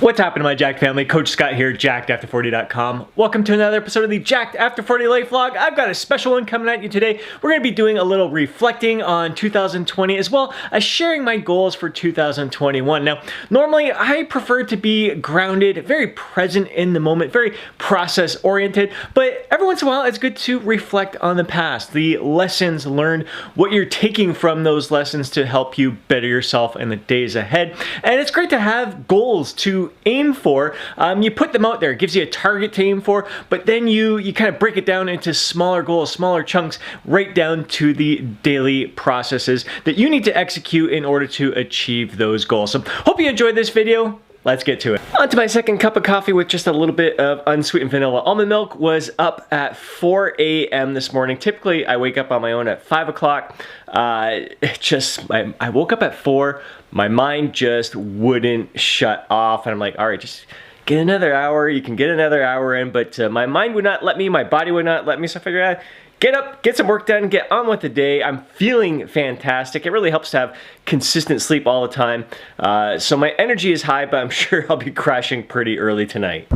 What's happening, my Jacked family? Coach Scott here, jackedafter40.com. Welcome to another episode of the Jacked After 40 Life Vlog. I've got a special one coming at you today. We're going to be doing a little reflecting on 2020 as well as sharing my goals for 2021. Now, normally I prefer to be grounded, very present in the moment, very process-oriented, but every once in a while it's good to reflect on the past, the lessons learned, what you're taking from those lessons to help you better yourself in the days ahead. And it's great to have goals to aim for. You put them out there, it gives you a target to aim for, but then you kind of break it down into smaller goals, smaller chunks, right down to the daily processes that you need to execute in order to achieve those goals. So hope you enjoyed this video. Let's get to it. On to my second cup of coffee with just a little bit of unsweetened vanilla almond milk. Was up at 4 a.m. this morning. Typically, I wake up on my own at 5 o'clock. I woke up at 4. My mind just wouldn't shut off. And I'm like, all right, just get another hour. You can get another hour in. But my mind would not let me. My body would not let me. So I figured out, get up, get some work done, get on with the day. I'm feeling fantastic. It really helps to have consistent sleep all the time. So my energy is high, but I'm sure I'll be crashing pretty early tonight.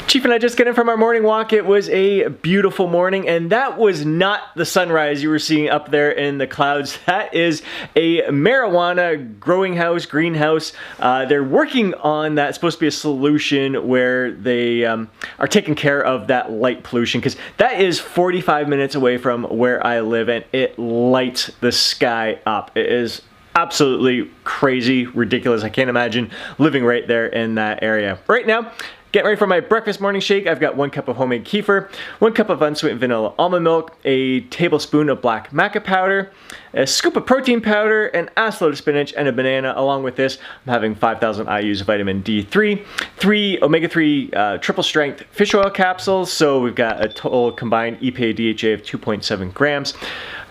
Chief and I just got in from our morning walk. It was a beautiful morning, and that was not the sunrise you were seeing up there in the clouds. That is a marijuana growing house, greenhouse. They're working on that. It's supposed to be a solution where they are taking care of that light pollution, because that is 45 minutes away from where I live, and it lights the sky up. It is absolutely crazy, ridiculous. I can't imagine living right there in that area. Right now, getting ready for my breakfast morning shake. I've got 1 cup of homemade kefir, 1 cup of unsweetened vanilla almond milk, a tablespoon of black maca powder, a scoop of protein powder, an ass load of spinach, and a banana. Along with this, I'm having 5,000 IUs of vitamin D3, 3 omega-3 triple strength fish oil capsules. So we've got a total combined EPA-DHA of 2.7 grams.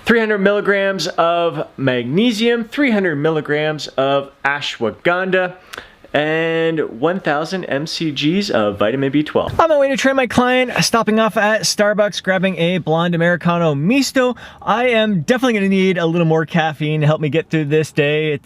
300 milligrams of magnesium, 300 milligrams of ashwagandha, and 1,000 mcgs of vitamin B12. On my way to train my client, stopping off at Starbucks, grabbing a blonde Americano misto. I am definitely going to need a little more caffeine to help me get through this day.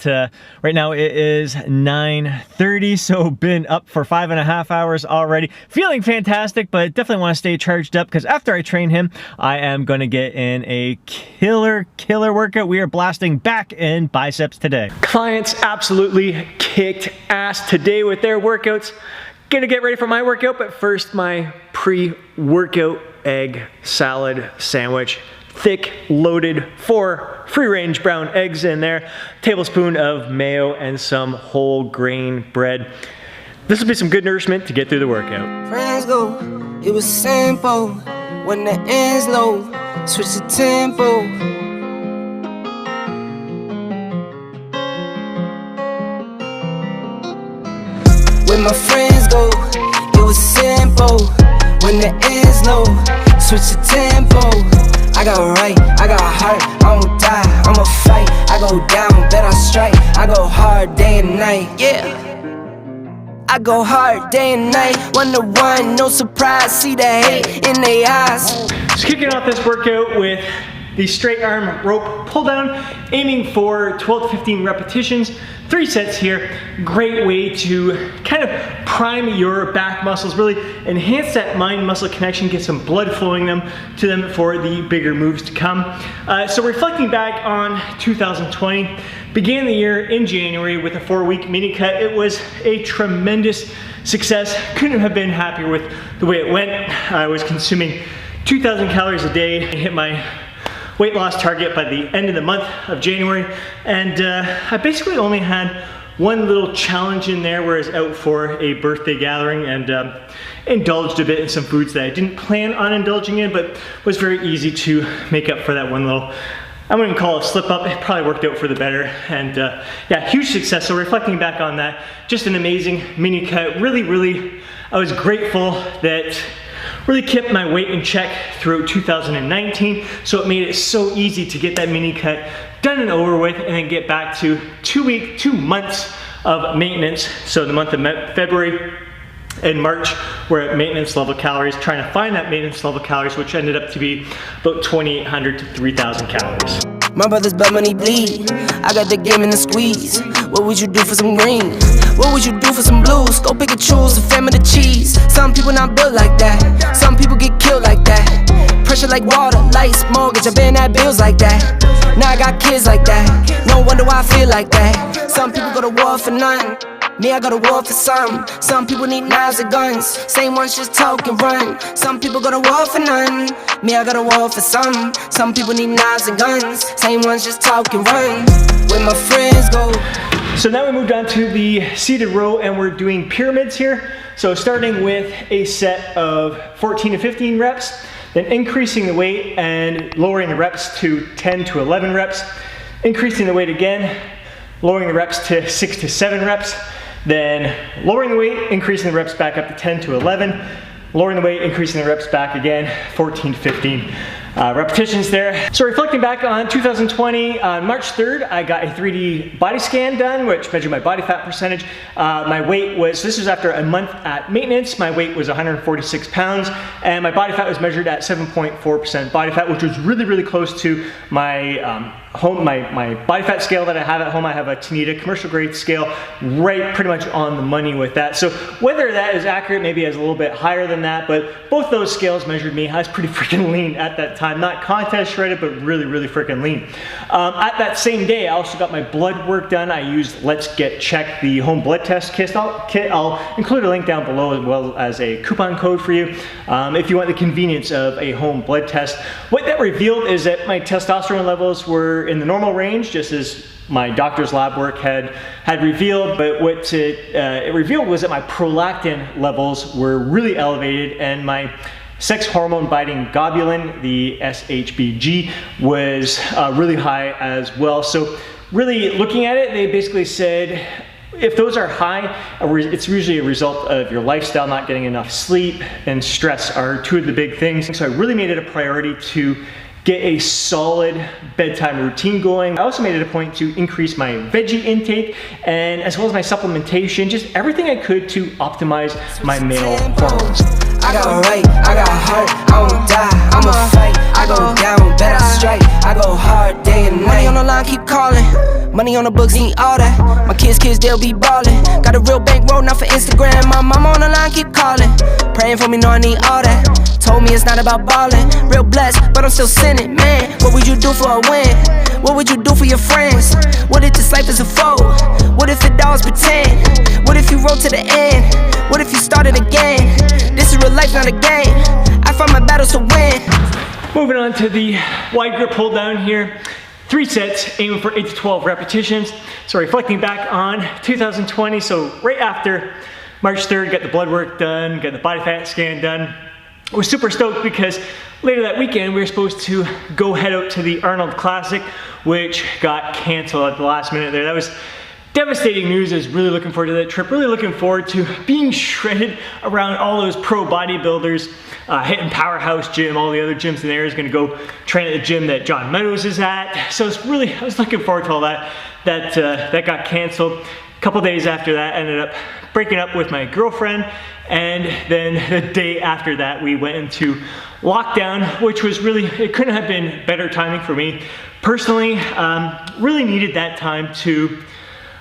Right now it is 9:30, so been up for 5.5 hours already. Feeling fantastic, but definitely want to stay charged up, because after I train him, I am going to get in a killer workout. We are blasting back in biceps today. Clients absolutely kicked ass today with their workouts. Gonna get ready for my workout, but first my pre-workout egg salad sandwich. Thick, loaded, 4 free-range brown eggs in there, tablespoon of mayo, and some whole grain bread. This will be some good nourishment to get through the workout. Friends go, it was simple. When the end's low, switch the tempo. When my friends go, it was simple. When the end's low, switch the tempo. I got right, I got heart, I won't die, I'ma fight. I go down, bet I strike. I go hard day and night, yeah. I go hard day and night. 1 to 1, no surprise. See the hate in their eyes. Just kicking off this workout with the straight arm rope pull down, aiming for 12 to 15 repetitions, 3 sets here. Great way to kind of prime your back muscles, really enhance that mind muscle connection, get some blood flowing to them for the bigger moves to come. So reflecting back on 2020, began the year in January with a 4-week mini cut. It was a tremendous success. Couldn't have been happier with the way it went. I was consuming 2,000 calories a day. I hit my weight loss target by the end of the month of January, and I basically only had one little challenge in there where I was out for a birthday gathering and indulged a bit in some foods that I didn't plan on indulging in, but was very easy to make up for that one little, I wouldn't call it a slip up, it probably worked out for the better, and yeah, huge success. So reflecting back on that, just an amazing mini cut. Really, I was grateful that really kept my weight in check throughout 2019, so it made it so easy to get that mini cut done and over with, and then get back to 2 months of maintenance. So the month of February, In March, we're at maintenance level calories, trying to find that maintenance level calories, which ended up to be about 2,800 to 3,000 calories. My brother's blood money bleed. I got the game in the squeeze. What would you do for some green? What would you do for some blues? Go pick and choose, the fam of the cheese. Some people not built like that. Some people get killed like that. Pressure like water, lights, mortgage. I been at bills like that. Now I got kids like that. No wonder why I feel like that. Some people go to war for nothing. Me, I go to war for some. Some people need knives and guns. Same ones just talk and run. Some people go to war for none. Me, I go to war for some. Some people need knives and guns. Same ones just talk and run. Where my friends go. So now we moved on to the seated row and we're doing pyramids here. So starting with a set of 14 to 15 reps, then increasing the weight and lowering the reps to 10 to 11 reps, increasing the weight again, lowering the reps to 6 to 7 reps, then lowering the weight, increasing the reps back up to 10 to 11, lowering the weight, increasing the reps back again, 14 to 15 repetitions there. So reflecting back on 2020, on March 3rd, I got a 3D body scan done, which measured my body fat percentage. My weight was, this was after a month at maintenance, my weight was 146 pounds, and my body fat was measured at 7.4% body fat, which was really, really close to my my body fat scale that I have at home. I have a Tanita commercial grade scale, right pretty much on the money with that. So whether that is accurate, maybe it's a little bit higher than that, but both those scales measured me. I was pretty freaking lean at that time. Not contest shredded, but really, really freaking lean. At that same day, I also got my blood work done. I used Let's Get Checked, the home blood test kit. I'll include a link down below as well as a coupon code for you if you want the convenience of a home blood test. What that revealed is that my testosterone levels were in the normal range, just as my doctor's lab work had revealed, but what it revealed was that my prolactin levels were really elevated and my sex hormone binding globulin, the SHBG, was really high as well. So really looking at it, they basically said if those are high, it's usually a result of your lifestyle, not getting enough sleep, and stress are two of the big things. So I really made it a priority to get a solid bedtime routine going. I also made it a point to increase my veggie intake and as well as my supplementation, just everything I could to optimize my male hormones. I got right, I got heart, I won't die, I'ma fight. I go down, bet I strike, I go hard day and night. Money on the line, keep calling. Money on the books, need all that. My kids, they'll be ballin'. Got a real bankroll, not for Instagram. My mama on the line, keep calling. Praying for me, know I need all that. Told me it's not about ballin'. Real blessed, but I'm still sinning, man. What would you do for a win? What would you do for your friends? What if this life is a foe? What if it all is pretend? What if you roll to the end? What if you started again? This is real life, not a game. I fight my battles to win. Moving on to the wide grip pull down here. 3 sets, aiming for 8 to 12 repetitions. So reflecting back on 2020, so right after March 3rd, got the blood work done, got the body fat scan done. I was super stoked because later that weekend we were supposed to go head out to the Arnold Classic, which got canceled at the last minute there. That was devastating news. I was really looking forward to that trip, really looking forward to being shredded around all those pro bodybuilders, hitting Powerhouse Gym, all the other gyms in there. I was gonna go train at the gym that John Meadows is at. So I was looking forward to all that. That got canceled. A couple days after that, I ended up breaking up with my girlfriend, and then the day after that, we went into lockdown, which was really, it couldn't have been better timing for me. Personally, really needed that time to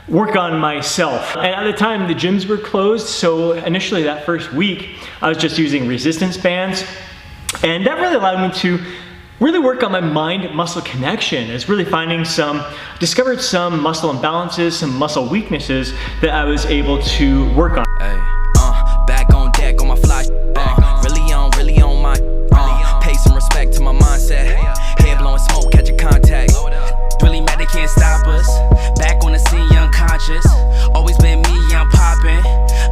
work on myself. And at the time, the gyms were closed, so initially that first week, I was just using resistance bands, and that really allowed me to really work on my mind-muscle connection. It's really discovered some muscle imbalances, some muscle weaknesses that I was able to work on. Hey, back on deck on my fly, really on my, pay some respect to my mindset, head blowing smoke, catch a contact, really mad they can't stop us, back on the scene, young conscious, always been me, I'm poppin',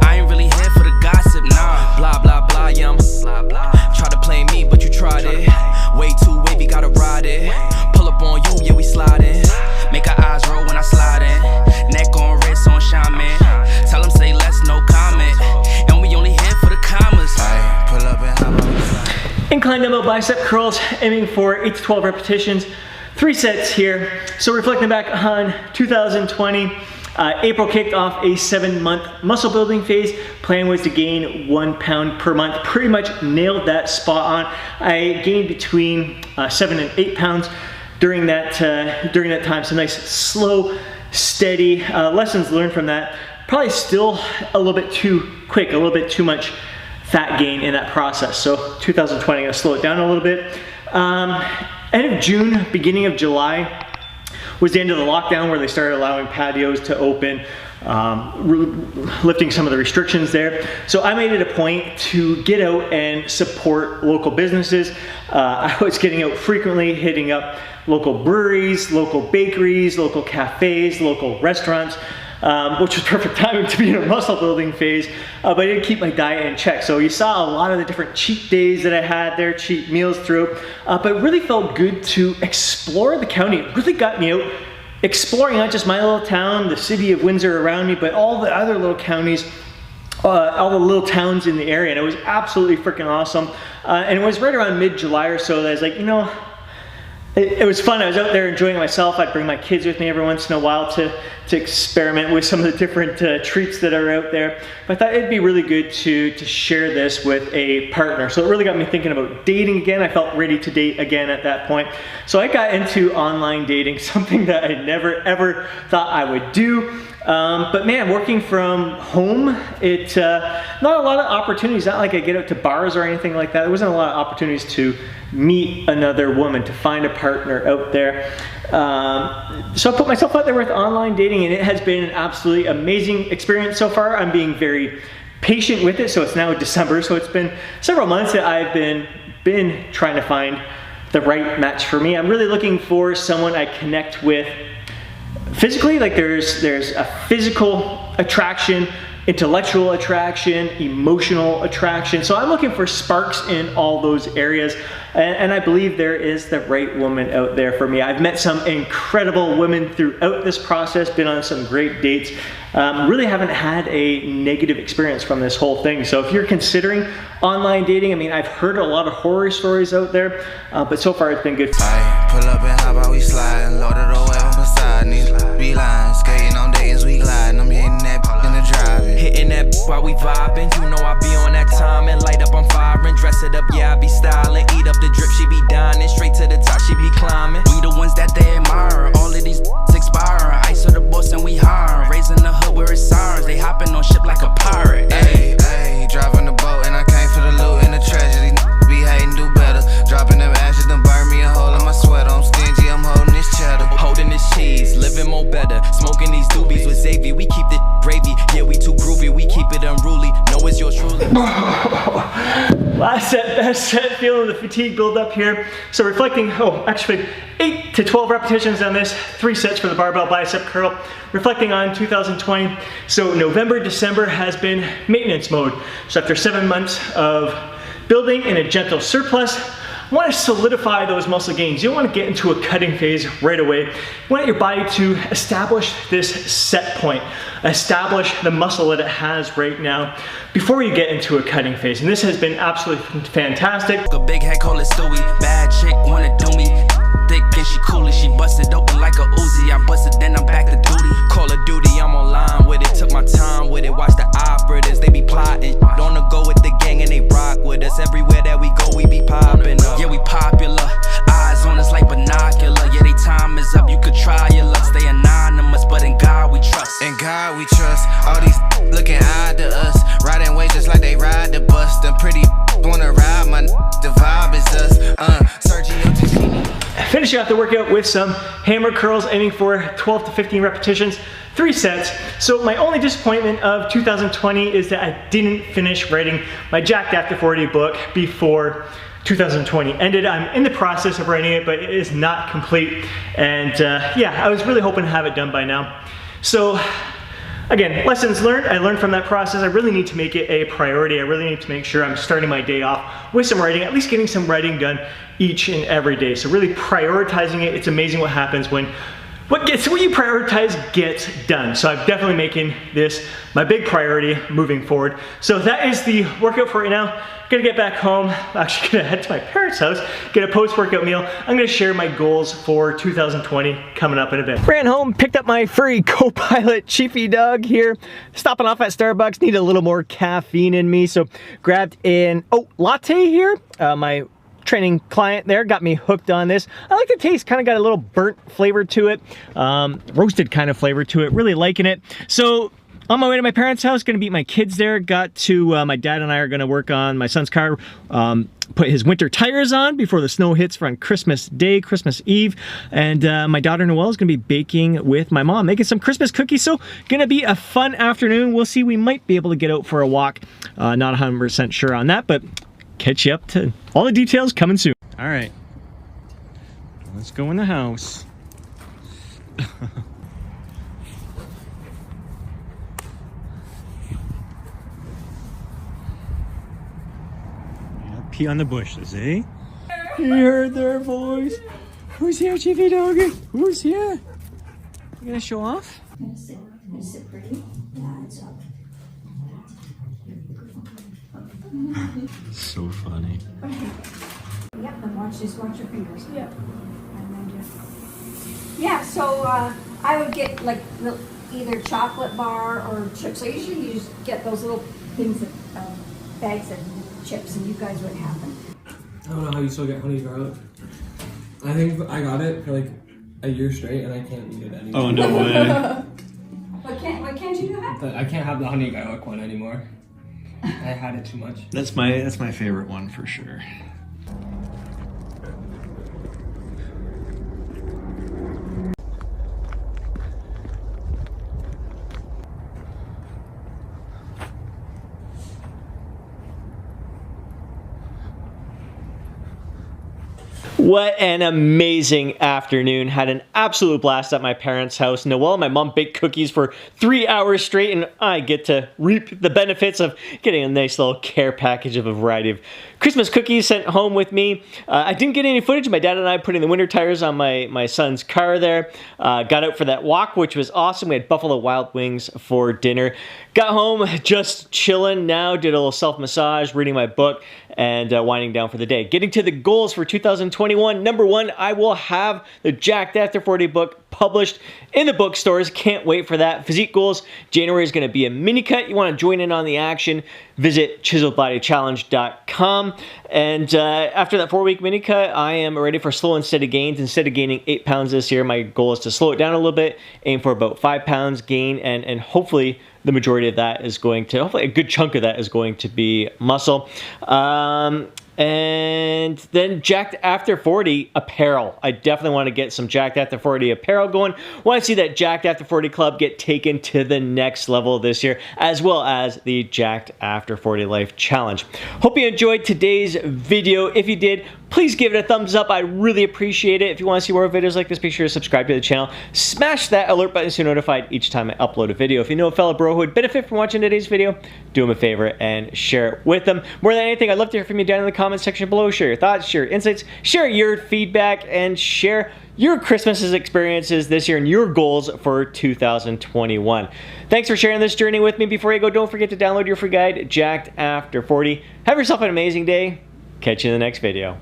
I ain't really here for the gossip, nah, blah, blah, blah, try to play me, but you tried it, way too wavy, gotta ride it, pull up on you, yeah, we sliding, make our eyes roll when I slide in, neck on wrist on shaman, tell them say less, no comment, and we only here for the commas. Pull up and hop on. Incline dumbbell bicep curls, aiming for 8 to 12 repetitions, 3 sets here. So reflecting back on 2020, April kicked off a 7-month muscle building phase. Plan was to gain 1 pound per month. Pretty much nailed that spot on. I gained between 7 and 8 pounds during that time. So nice, slow, steady. Lessons learned from that. Probably still a little bit too quick, a little bit too much fat gain in that process. So 2020, I'm gonna slow it down a little bit. End of June, beginning of July was the end of the lockdown, where they started allowing patios to open, lifting some of the restrictions there. So I made it a point to get out and support local businesses. I was getting out frequently, hitting up local breweries, local bakeries, local cafes, local restaurants, which was perfect timing to be in a muscle building phase, but I did keep my diet in check. So you saw a lot of the different cheat days that I had there, cheat meals through, but it really felt good to explore the county. It really got me out exploring not just my little town, the city of Windsor around me, but all the other little counties, all the little towns in the area, and it was absolutely freaking awesome. And it was right around mid-July or so that I was like, you know, it was fun. I was out there enjoying myself. I'd bring my kids with me every once in a while to experiment with some of the different treats that are out there. But I thought it'd be really good to share this with a partner. So it really got me thinking about dating again. I felt ready to date again at that point. So I got into online dating, something that I never ever thought I would do. But man, working from home, not a lot of opportunities. Not like I get out to bars or anything like that. There wasn't a lot of opportunities to meet another woman, to find a partner out there. So I put myself out there with online dating, and it has been an absolutely amazing experience so far. I'm being very patient with it. So it's now December, so it's been several months that I've been trying to find the right match for me. I'm really looking for someone I connect with physically. Like there's a physical attraction, intellectual attraction, emotional attraction. So I'm looking for sparks in all those areas, and I believe there is the right woman out there for me. I've met some incredible women throughout this process, been on some great dates. Really haven't had a negative experience from this whole thing. So if you're considering online dating, I mean, I've heard a lot of horror stories out there, but so far it's been good. Aye, pull up and how about we slide, load it away from beside me. Be lying, skating on days we gliding. I'm hitting that in the driving. Hitting that while we vibing, you know I be on that time and light up, I'm firing, dress it up, yeah I be styling, eat up the drip, she be dining, straight to the top, she be climbing. We the ones that they admire, all of these expiring, ice of the boss and we hiring, raising the hood where it's sirens, they hopping on ship like a pirate. Ayy, ayy, driving the boat and I came for the loot and the treasure. These be hating, do better. Dropping them ashes, done burn me a hole in my sweater. I'm stingy, I'm holding this cheddar. Holding this cheese, living more better, smoking these doobies with Xavier, we keep the gravy, yeah we too groovy, we keep it unruly, know it's yours truly. Last set, best set, feeling the fatigue build up here. So reflecting, actually 8 to 12 repetitions on this, 3 sets for the barbell bicep curl. Reflecting on 2020, so November, December has been maintenance mode. So after 7 months of building in a gentle surplus, you want to solidify those muscle gains. You don't want to get into a cutting phase right away. You want your body to establish this set point, establish the muscle that it has right now before you get into a cutting phase. And this has been absolutely fantastic. A big head, call it Stewie, bad chick, wanna do me. Thick and she cool and she busted open like a Uzi. I busted, then I'm back to duty. Call of Duty, I'm online with it. Took my time with it. Watch the operators, they be plotting. Don't go with the gang and they rock with us. Everywhere that we go, we be popping up. Yeah, we popular. Eyes on us like binocular. Yeah, they time is up. You could try your luck. Stay anonymous, but in God we trust. In God we trust. All these looking odd to us. Riding waves just like they ride the bus. Them pretty wanna ride my the vibe is us. Sergio just Finishing off the workout with some hammer curls, aiming for 12 to 15 repetitions, 3 sets. So my only disappointment of 2020 is that I didn't finish writing my Jacked After 40 book before 2020 ended. I'm in the process of writing it, but it is not complete. And yeah, I was really hoping to have it done by now. So again, lessons learned. I learned from that process. I really need to make it a priority. I really need to make sure I'm starting my day off with some writing, at least getting some writing done each and every day. So really prioritizing it. It's amazing what happens when what you prioritize gets done. So I'm definitely making this my big priority moving forward. So that is the workout for right now. Gonna get back home. I'm actually gonna head to my parents' house, get a post-workout meal. I'm gonna share my goals for 2020 coming up in a bit. Ran home, picked up my furry co-pilot Chiefy dog here. Stopping off at Starbucks, need a little more caffeine in me, so grabbed an latte here. My training client there got me hooked on this. I like the taste, kind of got a little burnt flavor to it, roasted kind of flavor to it, really liking it. So on my way to my parents' house, gonna meet my kids there. Got to, my dad and I are gonna work on my son's car, put his winter tires on before the snow hits for on Christmas Day, Christmas Eve. And my daughter Noelle is gonna be baking with my mom, making some Christmas cookies. So gonna be a fun afternoon. We'll see, we might be able to get out for a walk. Not 100% sure on that, but catch you up to all the details coming soon. All right, let's go in the house. Pee on the bushes, eh? You heard their voice. Who's here, Chiefy Doggy? Who's here? You gonna show off? I'm gonna sit pretty. Yeah, it's up. So funny. Yep, and just watch your fingers. Yep. And then just... Yeah, so I would get like either chocolate bar or chips. So usually you just get those little things, that, bags of chips, and you guys would have them. I don't know how you still get honey garlic. I think I got it for like a year straight, and I can't eat it anymore. Oh, no way. What can't you do that? I can't have the honey garlic one anymore. I had it too much. That's my favorite one for sure. What an amazing afternoon. Had an absolute blast at my parents' house. Noelle and my mom baked cookies for 3 hours straight, and I get to reap the benefits of getting a nice little care package of a variety of Christmas cookies sent home with me. I didn't get any footage. My dad and I putting the winter tires on my son's car there. Got out for that walk, which was awesome. We had Buffalo Wild Wings for dinner. Got home, just chilling now, did a little self-massage, reading my book, and winding down for the day. Getting to the goals for 2021. Number one, I will have the Jacked After 40 book published in the bookstores. Can't wait for that. Physique Goals, January is going to be a mini cut. You want to join in on the action, visit chiseledbodychallenge.com. And after that 4-week mini cut, I am ready for slow and steady gains. Instead of gaining 8 pounds this year, my goal is to slow it down a little bit, aim for about 5 pounds gain, and hopefully the majority of that is going to, hopefully a good chunk of that is going to be muscle. And then Jacked After 40 apparel. I definitely want to get some Jacked After 40 apparel going. Want to see that Jacked After 40 club get taken to the next level this year, as well as the Jacked After 40 Life Challenge. Hope you enjoyed today's video. If you did, please give it a thumbs up. I'd really appreciate it. If you want to see more videos like this, be sure to subscribe to the channel. Smash that alert button so you're notified each time I upload a video. If you know a fellow bro who would benefit from watching today's video, do him a favor and share it with them. More than anything, I'd love to hear from you down in the comments section below. Share your thoughts, share your insights, share your feedback, and share your Christmas experiences this year and your goals for 2021. Thanks for sharing this journey with me. Before you go, don't forget to download your free guide, Jacked After 40. Have yourself an amazing day. Catch you in the next video.